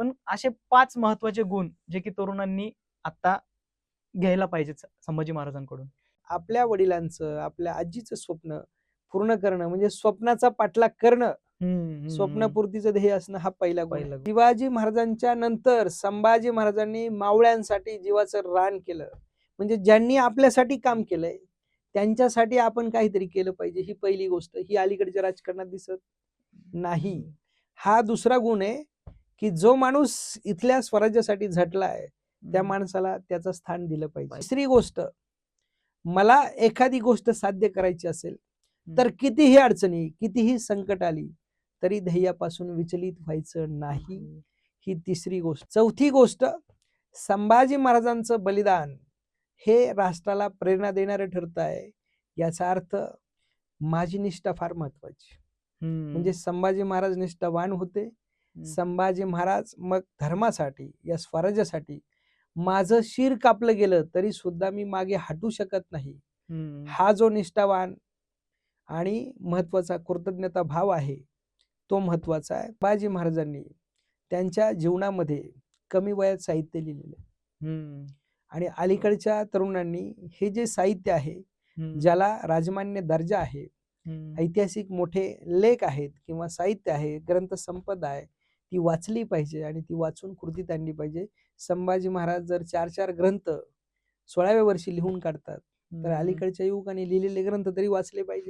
पण असे 5 महत्वाचे गुण जे की तरुणांनी आता घ्यायला पाहिजेत संभाजी महाराजांकडून. आपल्या वडिलांचं, आपल्या आजीचं स्वप्न पूर्ण करणं म्हणजे स्वप्नाचा पाठलाग करणं, स्वप्नपूर्तीचं ध्येय असणं हा पहिला गुण आहे. शिवाजी महाराजांच्या नंतर संभाजी महाराजांनी मावळ्यांसाठी जीवाचं रान केलं. म्हणजे ज्यांनी आपल्यासाठी काम केलंय त्यांच्यासाठी आपण काहीतरी केलं पाहिजे, ही पहिली गोष्ट. ही अलीकडच्या राजकारणात दिसत नाही. हा दुसरा गुण आहे की जो माणूस इथल्या स्वराज्यासाठी झटलाय त्या माणसाला त्याचं स्थान दिलं पाहिजे. तिसरी गोष्ट, मला एखादी गोष्ट साध्य करायची असेल तर कितीही अडचणी, कितीही संकट आली तरी ध्येयापासून विचलित व्हायचं नाही, ही तिसरी गोष्ट. चौथी गोष्ट, संभाजी महाराजांचं बलिदान हे राष्ट्राला प्रेरणा देणारं ठरत आहे. याचा अर्थ माझी निष्ठा फार महत्वाची. म्हणजे संभाजी महाराज निष्ठावान होते. संभाजी महाराज मग धर्मासाठी, या स्वराज्यासाठी माझं शिर कापलं गेलं तरी सुद्धा मी मागे हटू शकत नाही. हा जो निष्ठावान आणि महत्वाचा कृतज्ञता भाव आहे तो महत्वाचा आहे. संभाजी महाराजांनी त्यांच्या जीवनामध्ये कमी वयात साहित्य लिहिलेलं आणि अलीकडच्या तरुणांनी हे जे साहित्य आहे, ज्याला राजमान्य दर्जा आहे, ऐतिहासिक मोठे लेख आहेत किंवा साहित्य आहे, ग्रंथ संपदा आहे, ती वाचली पाहिजे आणि ती वाचून कृतीत आणली पाहिजे. संभाजी महाराज जर 4-4 ग्रंथ 16व्या वर्षी लिहून काढतात तर अलीकडच्या युवकांनी लिहिलेले ग्रंथ तरी वाचले पाहिजे.